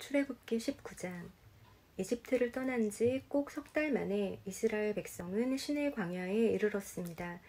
출애굽기 19장. 이집트를 떠난 지 꼭 석 달 만에 이스라엘 백성은 시내 광야에 이르렀습니다.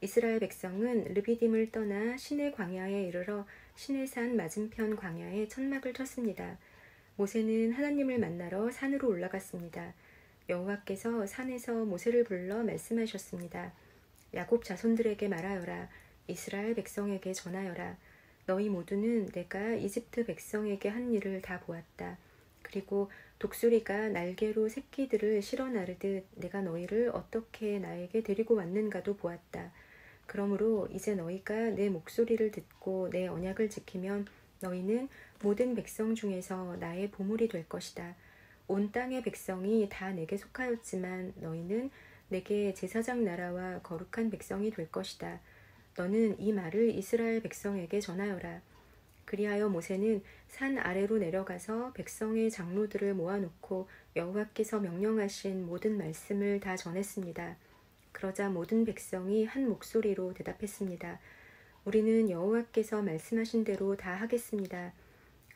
이스라엘 백성은 르비딤을 떠나 시내 광야에 이르러 시내산 맞은편 광야에 천막을 쳤습니다. 모세는 하나님을 만나러 산으로 올라갔습니다. 여호와께서 산에서 모세를 불러 말씀하셨습니다. 야곱 자손들에게 말하여라. 이스라엘 백성에게 전하여라. 너희 모두는 내가 이집트 백성에게 한 일을 다 보았다. 그리고 독수리가 날개로 새끼들을 실어 나르듯 내가 너희를 어떻게 나에게 데리고 왔는가도 보았다. 그러므로 이제 너희가 내 목소리를 듣고 내 언약을 지키면 너희는 모든 백성 중에서 나의 보물이 될 것이다. 온 땅의 백성이 다 내게 속하였지만 너희는 내게 제사장 나라와 거룩한 백성이 될 것이다. 너는 이 말을 이스라엘 백성에게 전하여라. 그리하여 모세는 산 아래로 내려가서 백성의 장로들을 모아놓고 여호와께서 명령하신 모든 말씀을 다 전했습니다. 그러자 모든 백성이 한 목소리로 대답했습니다. 우리는 여호와께서 말씀하신 대로 다 하겠습니다.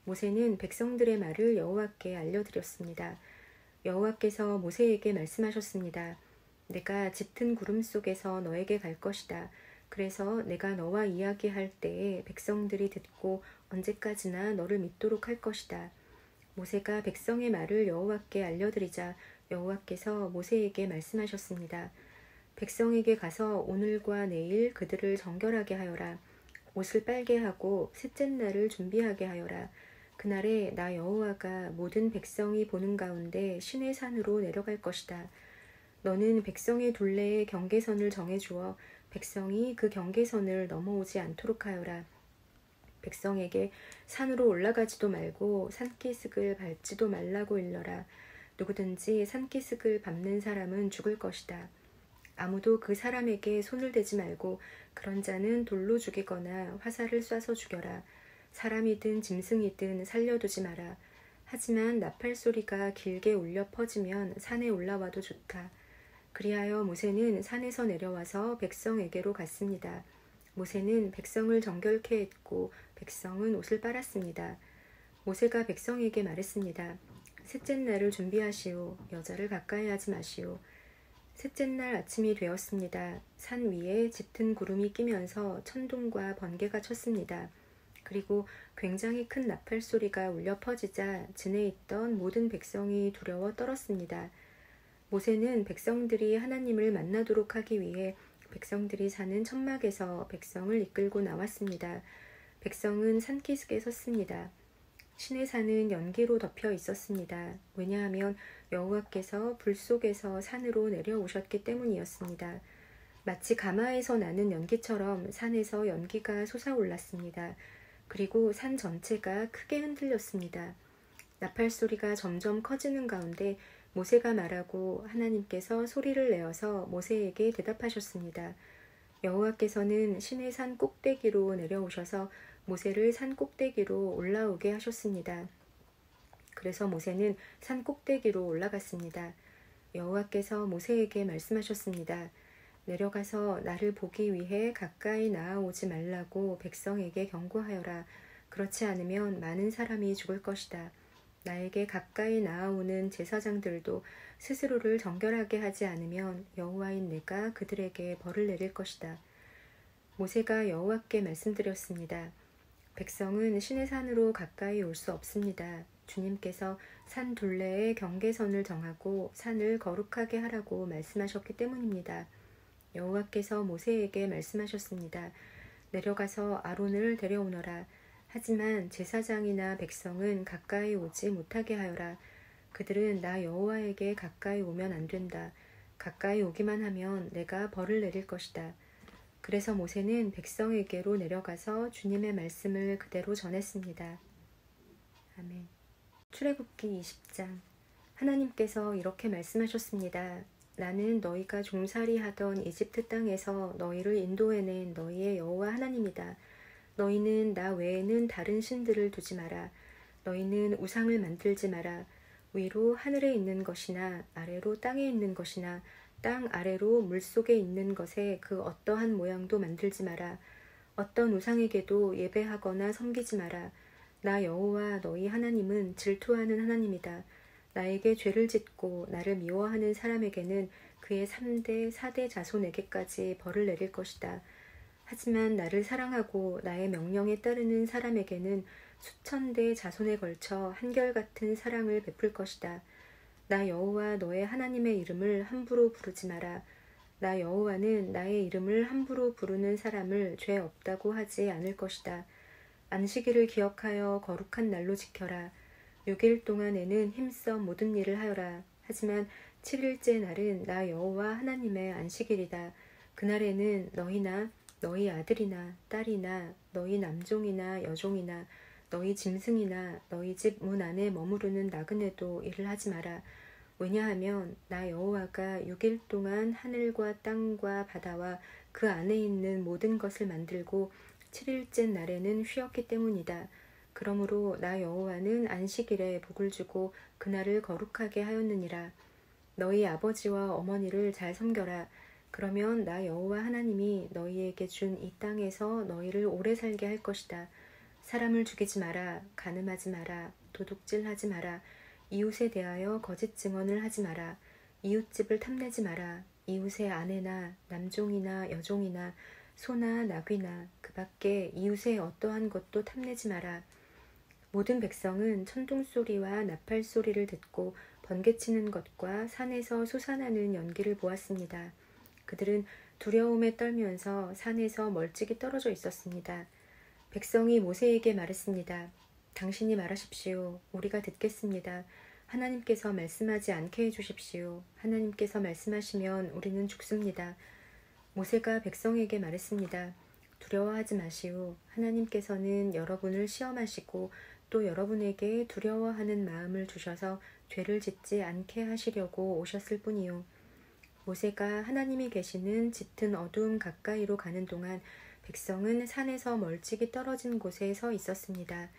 모세는 백성들의 말을 여호와께 알려드렸습니다. 여호와께서 모세에게 말씀하셨습니다. 내가 짙은 구름 속에서 너에게 갈 것이다. 그래서 내가 너와 이야기할 때에 백성들이 듣고 언제까지나 너를 믿도록 할 것이다. 모세가 백성의 말을 여호와께 알려드리자 여호와께서 모세에게 말씀하셨습니다. 백성에게 가서 오늘과 내일 그들을 정결하게 하여라. 옷을 빨게 하고 셋째 날을 준비하게 하여라. 그날에 나 여호와가 모든 백성이 보는 가운데 시내 산으로 내려갈 것이다. 너는 백성의 둘레에 경계선을 정해주어 백성이 그 경계선을 넘어오지 않도록 하여라. 백성에게 산으로 올라가지도 말고 산기슭을 밟지도 말라고 일러라. 누구든지 산기슭을 밟는 사람은 죽을 것이다. 아무도 그 사람에게 손을 대지 말고 그런 자는 돌로 죽이거나 화살을 쏴서 죽여라. 사람이든 짐승이든 살려두지 마라. 하지만 나팔 소리가 길게 울려 퍼지면 산에 올라와도 좋다. 그리하여 모세는 산에서 내려와서 백성에게로 갔습니다. 모세는 백성을 정결케 했고 백성은 옷을 빨았습니다. 모세가 백성에게 말했습니다. 셋째 날을 준비하시오. 여자를 가까이 하지 마시오. 셋째 날 아침이 되었습니다. 산 위에 짙은 구름이 끼면서 천둥과 번개가 쳤습니다. 그리고 굉장히 큰 나팔 소리가 울려 퍼지자 진에 있던 모든 백성이 두려워 떨었습니다. 모세는 백성들이 하나님을 만나도록 하기 위해 백성들이 사는 천막에서 백성을 이끌고 나왔습니다. 백성은 산기슭에 섰습니다. 시내 산은 연기로 덮여 있었습니다. 왜냐하면 여호와께서 불 속에서 산으로 내려오셨기 때문이었습니다. 마치 가마에서 나는 연기처럼 산에서 연기가 솟아올랐습니다. 그리고 산 전체가 크게 흔들렸습니다. 나팔 소리가 점점 커지는 가운데 모세가 말하고 하나님께서 소리를 내어서 모세에게 대답하셨습니다. 여호와께서는 시내 산 꼭대기로 내려오셔서 모세를 산 꼭대기로 올라오게 하셨습니다. 그래서 모세는 산 꼭대기로 올라갔습니다. 여호와께서 모세에게 말씀하셨습니다. 내려가서 나를 보기 위해 가까이 나아오지 말라고 백성에게 경고하여라. 그렇지 않으면 많은 사람이 죽을 것이다. 나에게 가까이 나아오는 제사장들도 스스로를 정결하게 하지 않으면 여호와인 내가 그들에게 벌을 내릴 것이다. 모세가 여호와께 말씀드렸습니다. 백성은 시내 산으로 가까이 올 수 없습니다. 주님께서 산 둘레에 경계선을 정하고 산을 거룩하게 하라고 말씀하셨기 때문입니다. 여호와께서 모세에게 말씀하셨습니다. 내려가서 아론을 데려오너라. 하지만 제사장이나 백성은 가까이 오지 못하게 하여라. 그들은 나 여호와에게 가까이 오면 안 된다. 가까이 오기만 하면 내가 벌을 내릴 것이다. 그래서 모세는 백성에게로 내려가서 주님의 말씀을 그대로 전했습니다. 아멘. 출애굽기 20장. 하나님께서 이렇게 말씀하셨습니다. 나는 너희가 종살이하던 이집트 땅에서 너희를 인도해낸 너희의 여호와 하나님이다. 너희는 나 외에는 다른 신들을 두지 마라. 너희는 우상을 만들지 마라. 위로 하늘에 있는 것이나 아래로 땅에 있는 것이나 땅 아래로 물속에 있는 것에 그 어떠한 모양도 만들지 마라. 어떤 우상에게도 예배하거나 섬기지 마라. 나 여호와 너희 하나님은 질투하는 하나님이다. 나에게 죄를 짓고 나를 미워하는 사람에게는 그의 3대, 4대 자손에게까지 벌을 내릴 것이다. 하지만 나를 사랑하고 나의 명령에 따르는 사람에게는 수천 대 자손에 걸쳐 한결같은 사랑을 베풀 것이다. 나 여호와 너의 하나님의 이름을 함부로 부르지 마라. 나 여호와는 나의 이름을 함부로 부르는 사람을 죄 없다고 하지 않을 것이다. 안식일을 기억하여 거룩한 날로 지켜라. 6일 동안에는 힘써 모든 일을 하여라. 하지만 7일째 날은 나 여호와 하나님의 안식일이다. 그날에는 너희나 너희 아들이나 딸이나 너희 남종이나 여종이나 너희 짐승이나 너희 집 문 안에 머무르는 나그네도 일을 하지 마라. 왜냐하면 나 여호와가 6일 동안 하늘과 땅과 바다와 그 안에 있는 모든 것을 만들고 7일째 날에는 쉬었기 때문이다. 그러므로 나 여호와는 안식일에 복을 주고 그날을 거룩하게 하였느니라. 너희 아버지와 어머니를 잘 섬겨라. 그러면 나 여호와 하나님이 너희에게 준 이 땅에서 너희를 오래 살게 할 것이다. 사람을 죽이지 마라. 간음하지 마라. 도둑질하지 마라. 이웃에 대하여 거짓 증언을 하지 마라. 이웃집을 탐내지 마라. 이웃의 아내나 남종이나 여종이나 소나 나귀나 그 밖에 이웃의 어떠한 것도 탐내지 마라. 모든 백성은 천둥소리와 나팔소리를 듣고 번개치는 것과 산에서 솟아나는 연기를 보았습니다. 그들은 두려움에 떨면서 산에서 멀찍이 떨어져 있었습니다. 백성이 모세에게 말했습니다. 당신이 말하십시오. 우리가 듣겠습니다. 하나님께서 말씀하지 않게 해주십시오. 하나님께서 말씀하시면 우리는 죽습니다. 모세가 백성에게 말했습니다. 두려워하지 마시오. 하나님께서는 여러분을 시험하시고 또 여러분에게 두려워하는 마음을 주셔서 죄를 짓지 않게 하시려고 오셨을 뿐이요. 모세가 하나님이 계시는 짙은 어두움 가까이로 가는 동안 백성은 산에서 멀찍이 떨어진 곳에 서 있었습니다.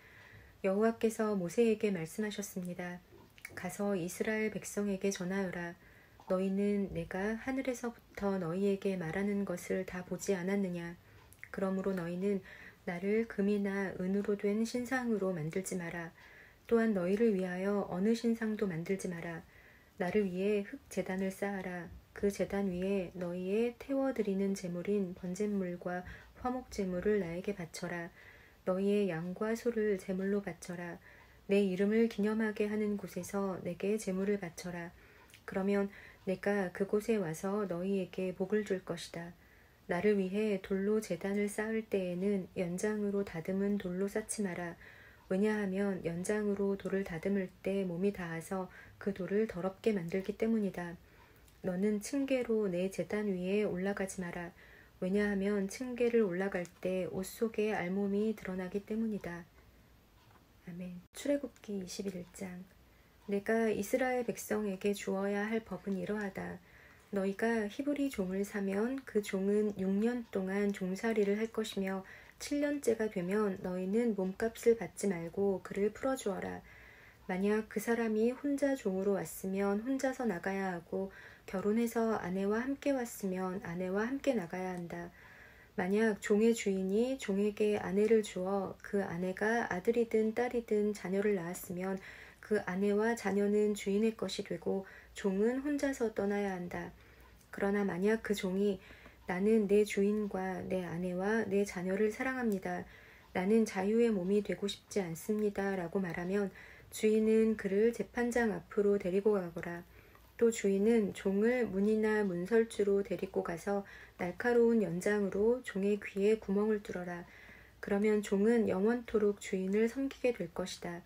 여호와께서 모세에게 말씀하셨습니다. 가서 이스라엘 백성에게 전하여라. 너희는 내가 하늘에서부터 너희에게 말하는 것을 다 보지 않았느냐. 그러므로 너희는 나를 금이나 은으로 된 신상으로 만들지 마라. 또한 너희를 위하여 어느 신상도 만들지 마라. 나를 위해 흙 제단을 쌓아라. 그 제단 위에 너희의 태워드리는 제물인 번제물과 화목 제물을 나에게 바쳐라. 너희의 양과 소를 제물로 바쳐라. 내 이름을 기념하게 하는 곳에서 내게 제물을 바쳐라. 그러면 내가 그곳에 와서 너희에게 복을 줄 것이다. 나를 위해 돌로 제단을 쌓을 때에는 연장으로 다듬은 돌로 쌓지 마라. 왜냐하면 연장으로 돌을 다듬을 때 몸이 닿아서 그 돌을 더럽게 만들기 때문이다. 너는 층계로 내 제단 위에 올라가지 마라. 왜냐하면 층계를 올라갈 때 옷 속에 알몸이 드러나기 때문이다. 아멘. 출애굽기 21장. 내가 이스라엘 백성에게 주어야 할 법은 이러하다. 너희가 히브리 종을 사면 그 종은 6년 동안 종살이를 할 것이며 7년째가 되면 너희는 몸값을 받지 말고 그를 풀어주어라. 만약 그 사람이 혼자 종으로 왔으면 혼자서 나가야 하고 결혼해서 아내와 함께 왔으면 아내와 함께 나가야 한다. 만약 종의 주인이 종에게 아내를 주어 그 아내가 아들이든 딸이든 자녀를 낳았으면 그 아내와 자녀는 주인의 것이 되고 종은 혼자서 떠나야 한다. 그러나 만약 그 종이 나는 내 주인과 내 아내와 내 자녀를 사랑합니다. 나는 자유의 몸이 되고 싶지 않습니다. 라고 말하면 주인은 그를 재판장 앞으로 데리고 가거라. 또 주인은 종을 문이나 문설주로 데리고 가서 날카로운 연장으로 종의 귀에 구멍을 뚫어라. 그러면 종은 영원토록 주인을 섬기게 될 것이다.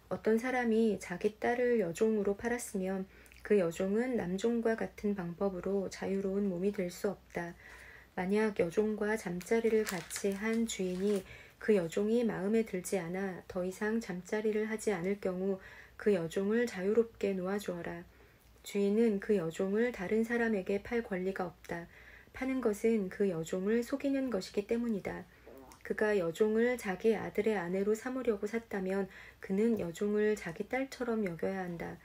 어떤 사람이 자기 딸을 여종으로 팔았으면 그 여종은 남종과 같은 방법으로 자유로운 몸이 될 수 없다. 만약 여종과 잠자리를 같이 한 주인이 그 여종이 마음에 들지 않아 더 이상 잠자리를 하지 않을 경우 그 여종을 자유롭게 놓아주어라. 주인은 그 여종을 다른 사람에게 팔 권리가 없다. 파는 것은 그 여종을 속이는 것이기 때문이다. 그가 여종을 자기 아들의 아내로 삼으려고 샀다면 그는 여종을 자기 딸처럼 여겨야 한다.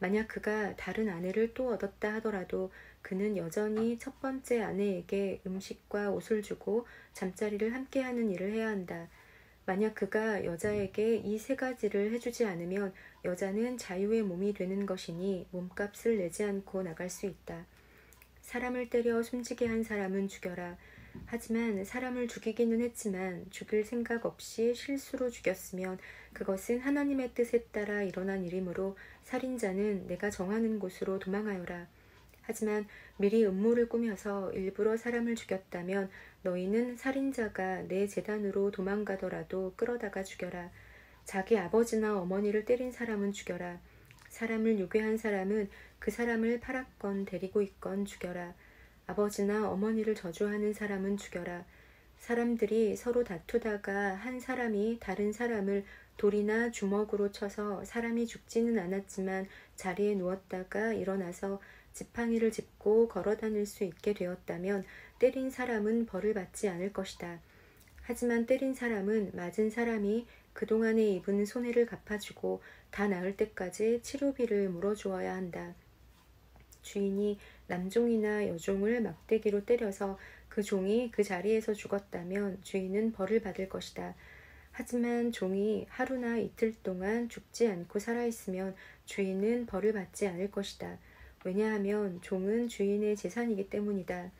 만약 그가 다른 아내를 또 얻었다 하더라도 그는 여전히 첫 번째 아내에게 음식과 옷을 주고 잠자리를 함께하는 일을 해야 한다. 만약 그가 여자에게 이 세 가지를 해주지 않으면 여자는 자유의 몸이 되는 것이니 몸값을 내지 않고 나갈 수 있다. 사람을 때려 숨지게 한 사람은 죽여라. 하지만 사람을 죽이기는 했지만 죽일 생각 없이 실수로 죽였으면 그것은 하나님의 뜻에 따라 일어난 일이므로 살인자는 내가 정하는 곳으로 도망하여라. 하지만 미리 음모를 꾸며서 일부러 사람을 죽였다면 너희는 살인자가 내 재단으로 도망가더라도 끌어다가 죽여라. 자기 아버지나 어머니를 때린 사람은 죽여라. 사람을 유괴한 사람은 그 사람을 팔았건 데리고 있건 죽여라. 아버지나 어머니를 저주하는 사람은 죽여라. 사람들이 서로 다투다가 한 사람이 다른 사람을 돌이나 주먹으로 쳐서 사람이 죽지는 않았지만 자리에 누웠다가 일어나서 지팡이를 짚고 걸어 다닐 수 있게 되었다면 때린 사람은 벌을 받지 않을 것이다. 하지만 때린 사람은 맞은 사람이 그동안에 입은 손해를 갚아주고 다 나을 때까지 치료비를 물어주어야 한다. 주인이 남종이나 여종을 막대기로 때려서 그 종이 그 자리에서 죽었다면 주인은 벌을 받을 것이다. 하지만 종이 하루나 이틀 동안 죽지 않고 살아있으면 주인은 벌을 받지 않을 것이다. 왜냐하면 종은 주인의 재산이기 때문이다.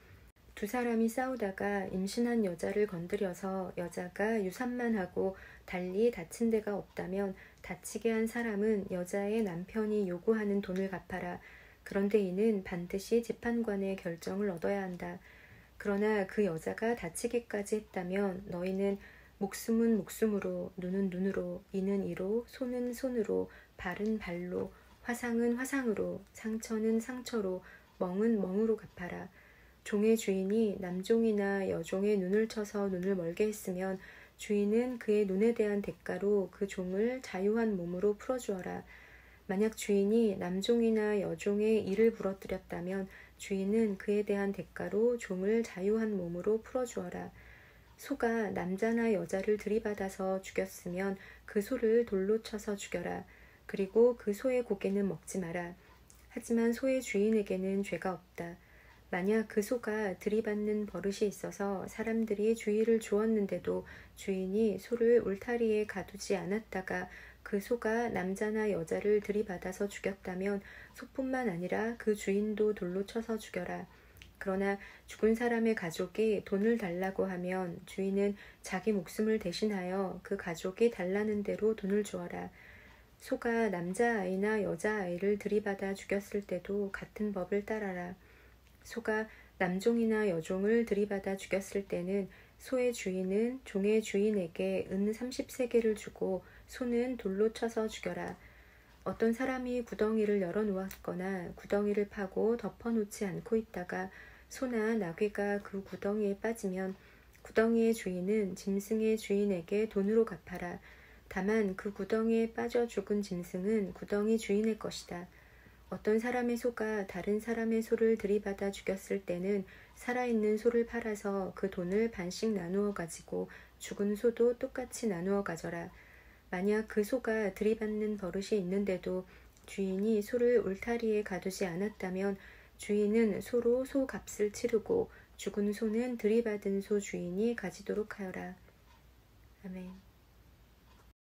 두 사람이 싸우다가 임신한 여자를 건드려서 여자가 유산만 하고 달리 다친 데가 없다면 다치게 한 사람은 여자의 남편이 요구하는 돈을 갚아라. 그런데 이는 반드시 재판관의 결정을 얻어야 한다. 그러나 그 여자가 다치기까지 했다면 너희는 목숨은 목숨으로, 눈은 눈으로, 이는 이로, 손은 손으로, 발은 발로, 화상은 화상으로, 상처는 상처로, 멍은 멍으로 갚아라. 종의 주인이 남종이나 여종의 눈을 쳐서 눈을 멀게 했으면 주인은 그의 눈에 대한 대가로 그 종을 자유한 몸으로 풀어주어라. 만약 주인이 남종이나 여종의 이를 부러뜨렸다면 주인은 그에 대한 대가로 종을 자유한 몸으로 풀어주어라. 소가 남자나 여자를 들이받아서 죽였으면 그 소를 돌로 쳐서 죽여라. 그리고 그 소의 고개는 먹지 마라. 하지만 소의 주인에게는 죄가 없다. 만약 그 소가 들이받는 버릇이 있어서 사람들이 주의를 주었는데도 주인이 소를 울타리에 가두지 않았다가 그 소가 남자나 여자를 들이받아서 죽였다면 소뿐만 아니라 그 주인도 돌로 쳐서 죽여라. 그러나 죽은 사람의 가족이 돈을 달라고 하면 주인은 자기 목숨을 대신하여 그 가족이 달라는 대로 돈을 주어라. 소가 남자아이나 여자아이를 들이받아 죽였을 때도 같은 법을 따라라. 소가 남종이나 여종을 들이받아 죽였을 때는 소의 주인은 종의 주인에게 은 30세겔을 주고 소는 돌로 쳐서 죽여라. 어떤 사람이 구덩이를 열어놓았거나 구덩이를 파고 덮어놓지 않고 있다가 소나 나귀가 그 구덩이에 빠지면 구덩이의 주인은 짐승의 주인에게 돈으로 갚아라. 다만 그 구덩이에 빠져 죽은 짐승은 구덩이 주인의 것이다. 어떤 사람의 소가 다른 사람의 소를 들이받아 죽였을 때는 살아있는 소를 팔아서 그 돈을 반씩 나누어 가지고 죽은 소도 똑같이 나누어 가져라. 만약 그 소가 들이받는 버릇이 있는데도 주인이 소를 울타리에 가두지 않았다면 주인은 소로 소 값을 치르고 죽은 소는 들이받은 소 주인이 가지도록 하여라. 아멘.